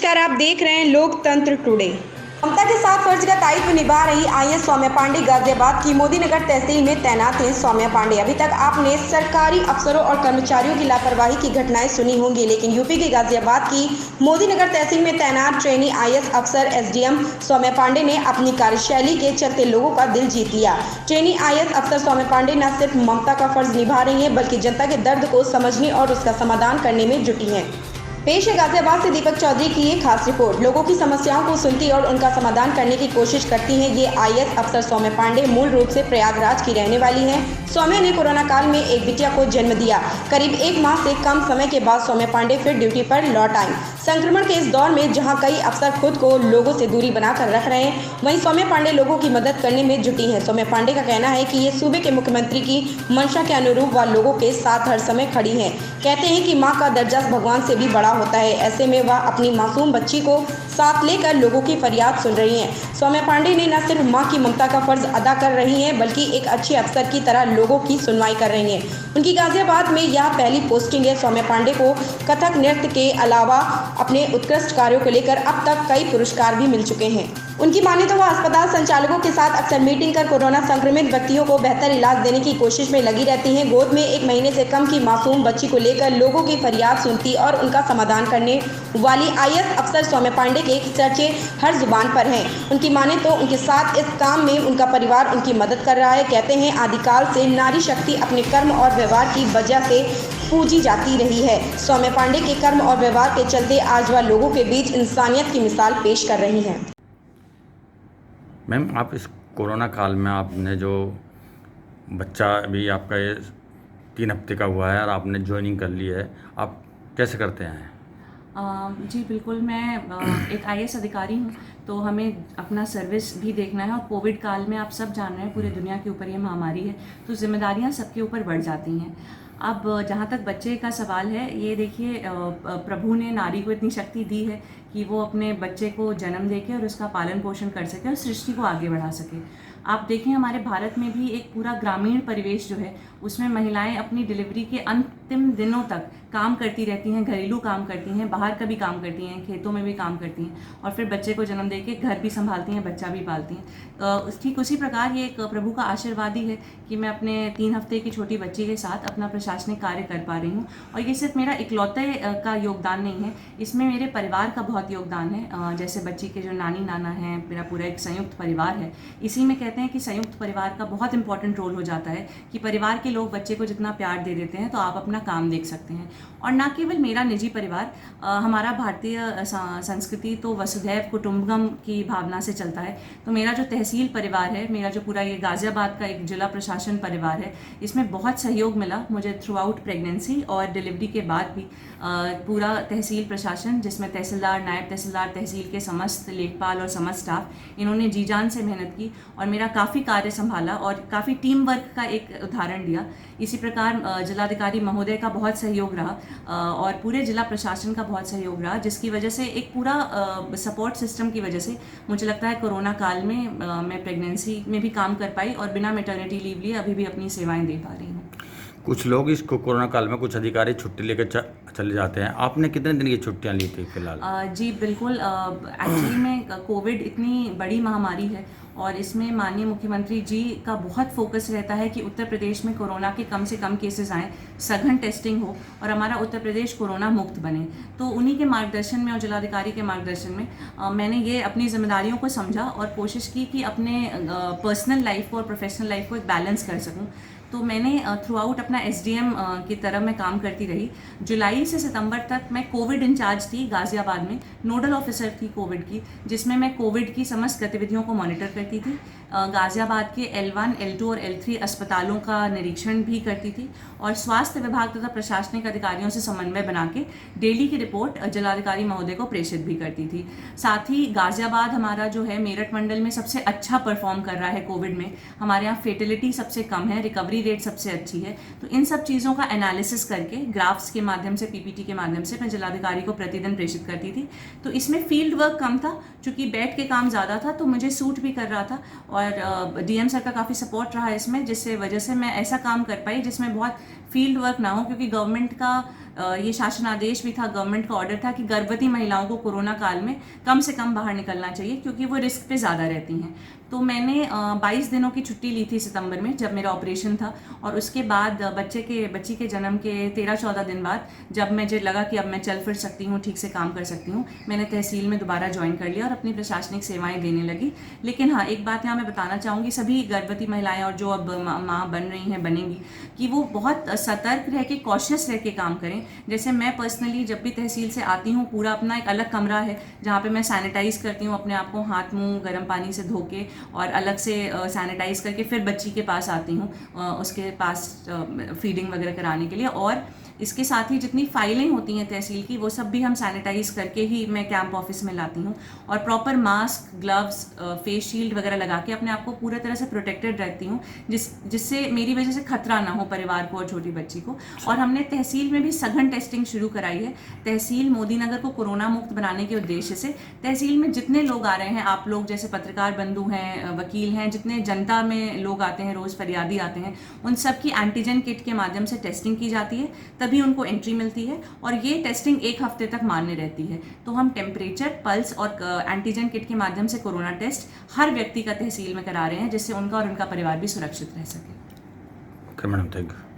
नमस्कार, आप देख रहे हैं लोकतंत्र टुडे। ममता के साथ फर्ज का दायित्व निभा रही आईएएस सौम्या पांडे गाजियाबाद की मोदीनगर तहसील में तैनात हैं। सौम्या पांडे, अभी तक आपने सरकारी अफसरों और कर्मचारियों की लापरवाही की घटनाएं सुनी होंगी, लेकिन यूपी के गाजियाबाद की मोदीनगर तहसील में तैनात ट्रेनी आईएएस अफसर एसडीएम सौम्या पांडे ने अपनी कार्यशैली के चलते लोगों का दिल जीत लिया। ट्रेनी आईएएस अफसर सौम्या पांडे न सिर्फ ममता का फर्ज निभा रही है, बल्कि जनता के दर्द को समझने और उसका समाधान करने में जुटी हैं। पेश है गाजियाबाद से दीपक चौधरी की ये खास रिपोर्ट। लोगों की समस्याओं को सुनती और उनका समाधान करने की कोशिश करती हैं ये आईएएस अफसर सौम्या पांडे मूल रूप से प्रयागराज की रहने वाली हैं। सौम्या ने कोरोना काल में एक बिटिया को जन्म दिया। करीब 1 माह से कम समय के बाद सौम्या पांडे फिर ड्यूटी पर लौट आई। संक्रमण के इस दौर में जहां कई अफसर खुद को लोगों से दूरी बनाकर रख रहे हैं, वहीं सौम्या पांडे लोगों की मदद करने में जुटी हैं। सौम्या पांडे का कहना है कि ये सूबे के मुख्यमंत्री की मंशा के अनुरूप वह लोगों के साथ हर समय खड़ी हैं। कहते हैं कि माँ का दर्जा भगवान से भी बड़ा होता है, ऐसे में वह अपनी मासूम बच्ची को साथ लेकर लोगों की फरियाद सुन रही हैं। सौम्या पांडे ने न सिर्फ मां की ममता का फर्ज अदा कर रही हैं, बल्कि एक अच्छे अफसर की तरह लोगों की सुनवाई कर रही हैं। उनकी गाजियाबाद में यह पहली पोस्टिंग है। सौम्या पांडे को कथक नृत्य के अलावा अपने उत्कृष्ट कार्यों को लेकर अब तक कई पुरस्कार भी मिल चुके हैं। उनकी माने तो वह अस्पताल संचालकों के साथ अक्सर मीटिंग कर कोरोना संक्रमित व्यक्तियों को बेहतर इलाज देने की कोशिश में लगी रहती हैं। गोद में 1 महीने से कम की मासूम बच्ची को लेकर लोगों की फरियाद सुनती और उनका समाधान करने वाली आईएएस अफसर सौम्या पांडे के चर्चे हर जुबान पर हैं। उनकी माने तो उनके साथ इस काम में उनका परिवार उनकी मदद कर रहा है। कहते हैं आदिकाल से नारी शक्ति अपने कर्म और व्यवहार की वजह से पूजी जाती रही है। सौम्या पांडे के कर्म और व्यवहार के चलते आज वह लोगों के बीच इंसानियत की मिसाल पेश कर रही हैं। मैम, आप इस कोरोना काल में आपने जो बच्चा अभी आपका ये 3 हफ्ते का हुआ है और आपने ज्वाइनिंग कर ली है, आप कैसे करते हैं? जी बिल्कुल, मैं एक आईएएस अधिकारी हूँ, तो हमें अपना सर्विस भी देखना है। और कोविड काल में आप सब जान रहे हैं पूरे दुनिया के ऊपर ये महामारी है, तो जिम्मेदारियाँ सबके ऊपर बढ़ जाती हैं। अब जहाँ तक बच्चे का सवाल है, ये देखिए, प्रभु ने नारी को इतनी शक्ति दी है कि वो अपने बच्चे को जन्म देके और उसका पालन पोषण कर सके और सृष्टि को आगे बढ़ा सके। आप देखें, हमारे भारत में भी एक पूरा ग्रामीण परिवेश जो है, उसमें महिलाएं अपनी डिलीवरी के अंतिम दिनों तक काम करती रहती हैं, घरेलू काम करती हैं, बाहर का भी काम करती हैं, खेतों में भी काम करती हैं और फिर बच्चे को जन्म देके घर भी संभालती हैं, बच्चा भी पालती हैं। ठीक उसी प्रकार ये एक प्रभु का आशीर्वाद ही है कि मैं अपने 3 हफ्ते की छोटी बच्ची के साथ अपना प्रशासनिक कार्य कर पा रही हूँ। और ये सिर्फ मेरा इकलौते का योगदान नहीं है, इसमें मेरे परिवार का बहुत योगदान है। जैसे बच्ची के जो नानी नाना हैं, मेरा पूरा एक संयुक्त परिवार है। इसी में कहते हैं कि संयुक्त परिवार का बहुत इंपॉर्टेंट रोल हो जाता है कि परिवार के लोग बच्चे को जितना प्यार दे देते हैं तो आप अपना काम देख सकते हैं। और ना केवल मेरा निजी परिवार, हमारा भारतीय संस्कृति तो वसुधैव कुटुंबकम की भावना से चलता है। तो मेरा जो तहसील परिवार है, मेरा जो पूरा ये गाजियाबाद का एक जिला प्रशासन परिवार है, इसमें बहुत सहयोग मिला मुझे थ्रू आउट प्रेगनेंसी और डिलीवरी के बाद भी। पूरा तहसील प्रशासन, जिसमें तहसीलदार, नायब तहसीलदार, तहसील के समस्त लेखपाल और समस्त स्टाफ, इन्होंने जी जान से मेहनत की और मेरा काफ़ी कार्य संभाला और काफ़ी टीम वर्क का एक उदाहरण दिया। इसी प्रकार जिलाधिकारी महोदय का बहुत सहयोग रहा और पूरे जिला प्रशासन का बहुत सहयोग रहा, जिसकी वजह से एक पूरा सपोर्ट सिस्टम की वजह से मुझे लगता है कोरोना काल में मैं प्रेगनेंसी में भी काम कर पाई और बिना मैटरनिटी लीव लिए अभी भी अपनी सेवाएं दे पा रही हूँ। कुछ लोग इसको कोरोना काल में कुछ अधिकारी छुट्टी लेकर चले जाते हैं, आपने कितने दिन की छुट्टियां ली थी फिलहाल? जी बिल्कुल, एक्चुअली में कोविड इतनी बड़ी महामारी है और इसमें माननीय मुख्यमंत्री जी का बहुत फोकस रहता है कि उत्तर प्रदेश में कोरोना के कम से कम केसेस आएँ, सघन टेस्टिंग हो और हमारा उत्तर प्रदेश कोरोना मुक्त बने। तो उन्हीं के मार्गदर्शन में और जिलाधिकारी के मार्गदर्शन में मैंने ये अपनी जिम्मेदारियों को समझा और कोशिश की कि अपने पर्सनल लाइफ को और प्रोफेशनल लाइफ को एक बैलेंस कर सकूँ। तो मैंने थ्रू आउट अपना एसडीएम की तरह मैं काम करती रही। जुलाई से सितंबर तक मैं कोविड इंचार्ज थी गाजियाबाद में, नोडल ऑफिसर थी कोविड की, जिसमें मैं कोविड की समस्त गतिविधियों को मॉनिटर करती थी। गाजियाबाद के L1, L2 और L3 अस्पतालों का निरीक्षण भी करती थी और स्वास्थ्य विभाग तथा प्रशासनिक अधिकारियों से समन्वय बना के डेली की रिपोर्ट जिलाधिकारी महोदय को प्रेषित भी करती थी। साथ ही गाजियाबाद हमारा जो है मेरठ मंडल में सबसे अच्छा परफॉर्म कर रहा है कोविड में। हमारे यहाँ फेटिलिटी सबसे कम है, रिकवरी रेट सबसे अच्छी है। तो इन सब चीज़ों का एनालिसिस करके ग्राफ्स के माध्यम से, पीपीटी के माध्यम से मैं जिलाधिकारी को प्रतिदिन प्रेषित करती थी। तो इसमें फील्ड वर्क कम था, चूँकि बैठ के काम ज़्यादा था तो मुझे सूट भी कर रहा था और डीएम सर का काफ़ी सपोर्ट रहा इसमें, जिससे वजह से मैं ऐसा काम कर पाई जिसमें बहुत फील्ड वर्क ना हो, क्योंकि गवर्नमेंट का ये शासनादेश भी था, गवर्नमेंट का ऑर्डर था कि गर्भवती महिलाओं को कोरोना काल में कम से कम बाहर निकलना चाहिए क्योंकि वो रिस्क पे ज़्यादा रहती हैं। तो मैंने 22 दिनों की छुट्टी ली थी सितंबर में जब मेरा ऑपरेशन था, और उसके बाद बच्ची के जन्म के 13-14 दिन बाद जब मुझे लगा कि अब मैं चल फिर सकती हूँ, ठीक से काम कर सकती हूँ, मैंने तहसील में दोबारा ज्वाइन कर लिया और अपनी प्रशासनिक सेवाएं देने लगी। लेकिन हाँ, एक बात यहाँ मैं बताना चाहूँगी सभी गर्भवती महिलाएं और जो अब माँ बन रही हैं, बनेंगी, कि वो बहुत सतर्क रह के, कॉशियस रह के काम करें। जैसे मैं पर्सनली जब भी तहसील से आती हूँ, पूरा अपना एक अलग कमरा है जहाँ पे मैं सैनिटाइज करती हूँ अपने आप को, हाथ मुंह गर्म पानी से धो के और अलग से सैनिटाइज करके फिर बच्ची के पास आती हूँ उसके पास फीडिंग वगैरह कराने के लिए। और इसके साथ ही जितनी फाइलें होती हैं तहसील की, वो सब भी हम सैनिटाइज करके ही मैं कैंप ऑफिस में लाती हूँ, और proper mask, gloves, face shield वगैरह लगा के अपने आप को पूरी तरह से प्रोटेक्टेड रहती हूँ, जिससे मेरी वजह से खतरा ना हो परिवार को और छोटी बच्ची को। और हमने तहसील में भी सघन टेस्टिंग शुरू कराई है। तहसील मोदी नगर को कोरोना मुक्त बनाने के उद्देश्य से तहसील में जितने लोग आ रहे हैं, आप लोग जैसे पत्रकार बंधु हैं, वकील हैं, जितने जनता में लोग आते हैं, रोज़ फरियादी आते हैं, उन सब की एंटीजन किट के माध्यम से टेस्टिंग की जाती है, तभी उनको एंट्री मिलती है। और ये टेस्टिंग 1 हफ्ते तक मान्य रहती है। तो हम टेम्परेचर, पल्स और एंटीजन किट के माध्यम से कोरोना टेस्ट हर व्यक्ति का तहसील में करा रहे हैं, जिससे उनका और उनका परिवार भी सुरक्षित रह सके। Okay madam, thank you.